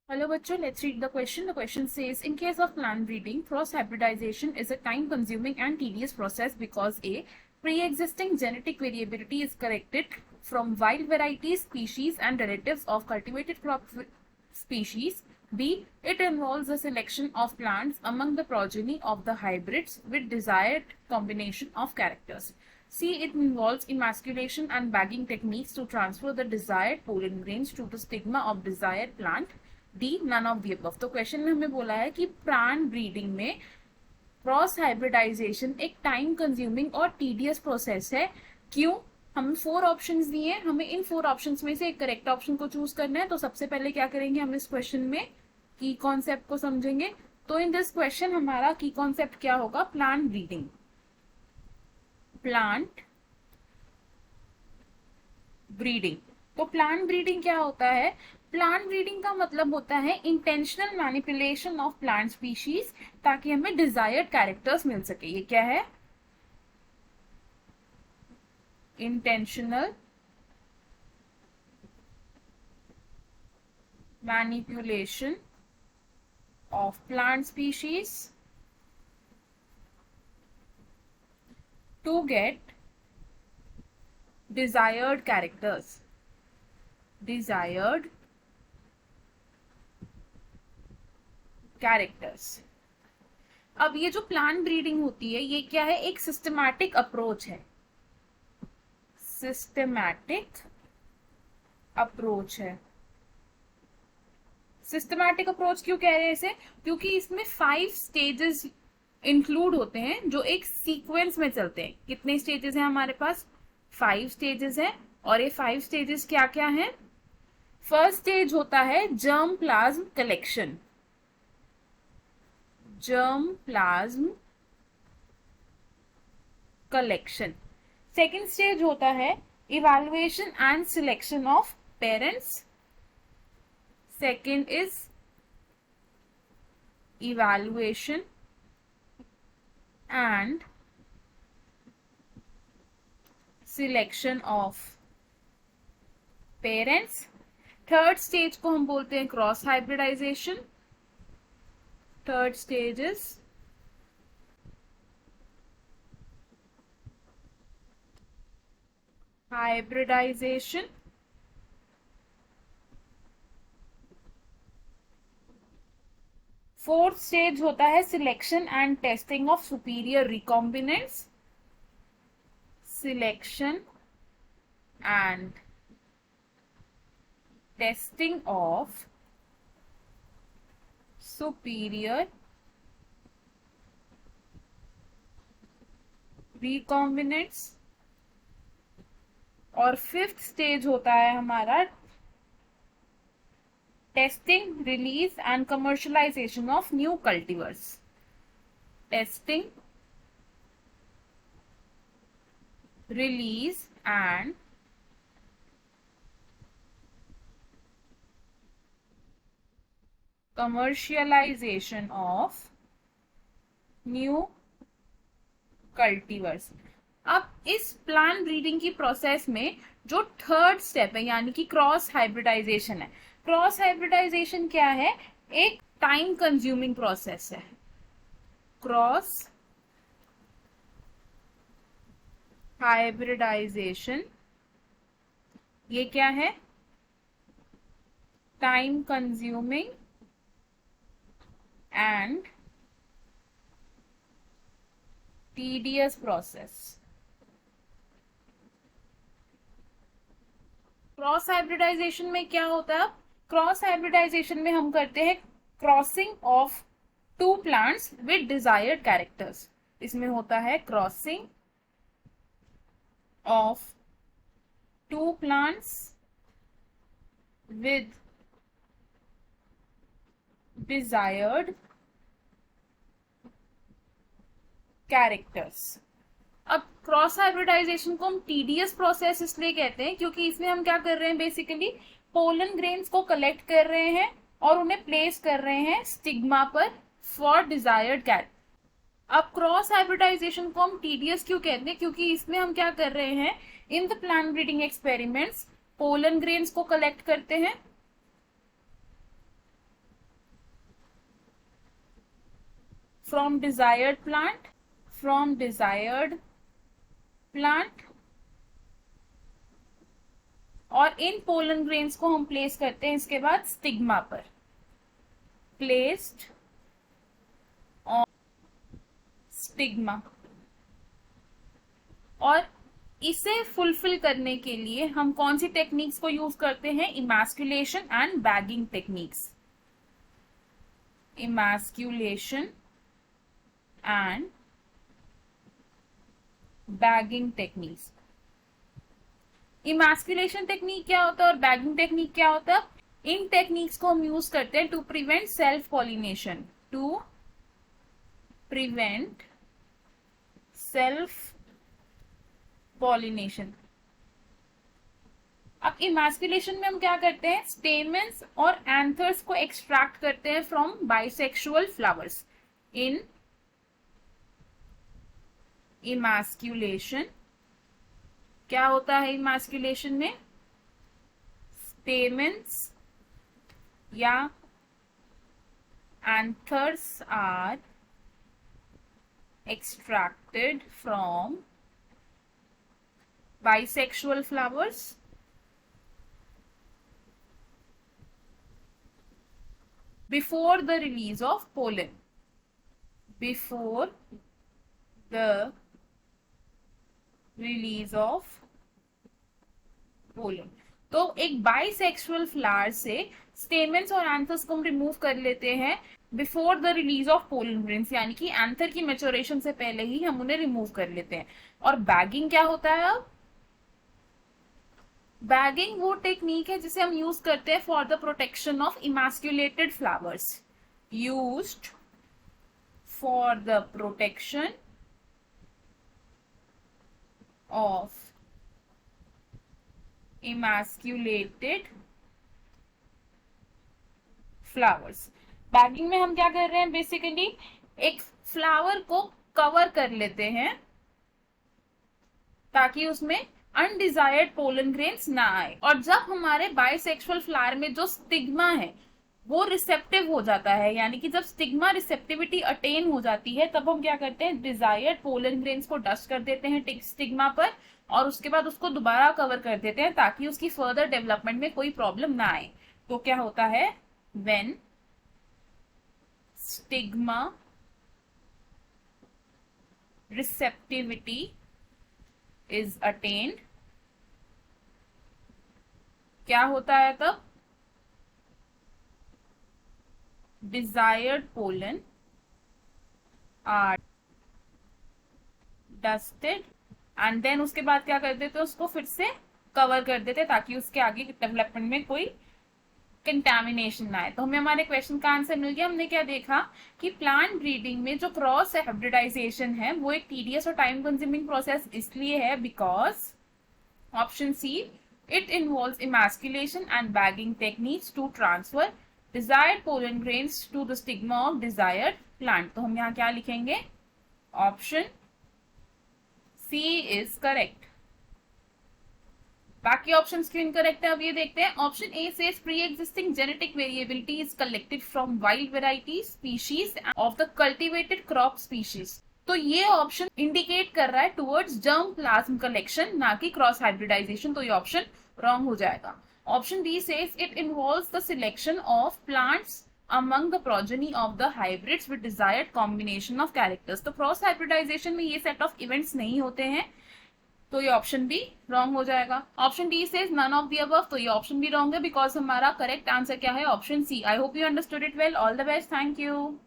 Hello, bachcho. Let's read the question. The question says, in case of plant breeding, cross hybridization is a time-consuming and tedious process because A, pre-existing genetic variability is corrected from wild varieties, species, and relatives of cultivated crop species. B, it involves the selection of plants among the progeny of the hybrids with desired combination of characters. C, it involves emasculation and bagging techniques to transfer the desired pollen grains to the stigma of desired plant. D none of the above. तो question में हमें बोला है कि plant breeding में cross hybridization एक time consuming और tedious process है। क्यों? हम 4 ऑप्शंस दिए हैं, हमें इन 4 ऑप्शंस में से एक करेक्ट ऑप्शन को चूज करना है। तो सबसे पहले क्या करेंगे, हम इस क्वेश्चन में की कॉन्सेप्ट को समझेंगे। तो इन दिस क्वेश्चन हमारा की कॉन्सेप्ट क्या होगा? Plant breeding. Plant breeding. तो प्लांट ब्रीडिंग क्या होता है? प्लांट ब्रीडिंग का मतलब होता है intentional manipulation of plant species ताकि हमें डिजायर्ड कैरेक्टर्स मिल सके। ये क्या है? Intentional manipulation of plant species to get desired characters. Desired characters. अब ये जो प्लांट ब्रीडिंग होती है ये क्या है? एक सिस्टमैटिक अप्रोच है। सिस्टमैटिक अप्रोच है। सिस्टमैटिक अप्रोच क्यों कह रहे हैं इसे? क्योंकि इसमें 5 स्टेजेस इंक्लूड होते हैं जो एक सीक्वेंस में चलते हैं। कितने स्टेजेस हैं हमारे पास? 5 स्टेजेस हैं। और ये 5 स्टेजेस क्या क्या हैं? फर्स्ट स्टेज होता है germ plasm collection. Germ plasm collection. Second stage होता है evaluation and selection of parents. Second is evaluation and selection of parents. Third stage को हम बोलते हैं cross hybridization. Third stage is hybridization. Fourth stage होता है selection and testing of superior recombinants. सिलेक्शन and testing of superior recombinants। और fifth stage होता है हमारा testing, release and commercialization of new cultivars. Testing, release and commercialization of new cultivars। अब इस plant breeding की प्रोसेस में जो थर्ड स्टेप है यानी कि क्रॉस हाइब्रिडाइजेशन है। क्रॉस हाइब्रिडाइजेशन क्या है? एक टाइम कंज्यूमिंग प्रोसेस है। क्रॉस हाइब्रिडाइजेशन ये क्या है? Time consuming and tedious process. Cross hybridization में क्या होता है? क्रॉस हाइब्रिडाइजेशन में हम करते हैं crossing of 2 plants with desired characters. इसमें होता है crossing of 2 plants with desired characters। अब क्रॉस हाइब्रिडाइजेशन को हम टीडियस प्रोसेस इसलिए कहते हैं क्योंकि इसमें हम क्या कर रहे हैं? बेसिकली पोलन ग्रेन्स को कलेक्ट कर रहे हैं और उन्हें प्लेस कर रहे हैं स्टिग्मा पर फॉर डिजायर्ड कैरेक्टर। अब क्रॉस हाइब्रिडाइजेशन को हम टीडियस क्यों कहते हैं? क्योंकि इसमें हम क्या कर रहे हैं? In the plant breeding experiments pollen grains को कलेक्ट करते हैं from desired plant, from desired plant, और इन पोलन ग्रेन्स को हम प्लेस करते हैं इसके बाद स्टिग्मा पर, प्लेस्ड ऑन स्टिग्मा। और इसे फुलफिल करने के लिए हम कौन सी टेक्निक्स को यूज करते हैं? Emasculation and bagging techniques, emasculation and bagging techniques. Emasculation technique क्या होता है और बैगिंग टेक्निक क्या होता है? इन टेक्निक्स को हम यूज करते हैं to prevent self pollination, to prevent self pollination. अब इमैस्कुलेशन में हम क्या करते हैं? स्टेमेंस और एंथर्स को एक्सट्रैक्ट करते हैं from bisexual flowers. In emasculation क्या होता है? इमैस्कुलेशन में स्टेमेंस या anthers are extracted from bisexual flowers before the release of pollen, before the release of pollen। तो एक बाइसेक्सुअल फ्लावर से स्टेमेंस और एंथर्स को हम रिमूव कर लेते हैं before the release of pollen grains, यानी कि एंथर की मैच्योरेशन से पहले ही हम उन्हें रिमूव कर लेते हैं। और बैगिंग क्या होता है? अब बैगिंग वो टेक्निक है जिसे हम यूज करते हैं for the protection of emasculated flowers, used for the protection of emasculated flowers. Bagging में हम क्या कर रहे हैं? बेसिकली एक फ्लावर को कवर कर लेते हैं ताकि उसमें अनडिजायर्ड पोलन ग्रेन्स ना आए। और जब हमारे बाइसेक्सुअल फ्लावर में जो स्टिग्मा है वो रिसेप्टिव हो जाता है, यानी कि जब स्टिग्मा रिसेप्टिविटी अटेन हो जाती है, तब हम क्या करते हैं? डिजायर्ड पोलन ग्रेन्स को डस्ट कर देते हैं स्टिग्मा पर और उसके बाद उसको दोबारा कवर कर देते हैं ताकि उसकी फर्दर डेवलपमेंट में कोई प्रॉब्लम ना आए। तो क्या होता है? when stigma receptivity is attained, क्या होता है तब? desired pollen are dusted and then उसके बाद क्या कर देते? उसको फिर से कवर कर देते ताकि उसके आगे डेवलपमेंट में कोई कंटामिनेशन ना आए। तो हमें हमारे क्वेश्चन का आंसर मिल गया। हमने क्या देखा कि प्लांट ब्रीडिंग में जो क्रॉस हाइब्रिडाइजेशन है वो एक टीडियस और टाइम कंज्यूमिंग प्रोसेस इसलिए है because option C, it involves emasculation and bagging techniques to transfer desired pollen grains to the stigma of desired plant. तो हम यहाँ क्या लिखेंगे? Option C is correct. बाकी ऑप्शंस क्यों इनकरेक्ट है अब ये देखते हैं। Option A says pre existing genetic variability is collected from wild variety species of the cultivated crop species. तो ये ऑप्शन इंडिकेट कर रहा है टुवर्ड्स जर्म प्लाज्म कलेक्शन, ना कि क्रॉस हाइब्रिडाइजेशन। तो ये ऑप्शन रॉन्ग हो जाएगा। Option B says it involves the selection of plants among the progeny of the hybrids with desired combination of characters। तो क्रॉस हाइब्रिडाइजेशन में ये सेट ऑफ इवेंट्स नहीं होते हैं, तो ये ऑप्शन भी रॉन्ग हो जाएगा। Option D says none of the above, तो ये ऑप्शन भी रॉन्ग है बिकॉज हमारा करेक्ट आंसर क्या है? Option C. I hope you understood it well. All the best. Thank you.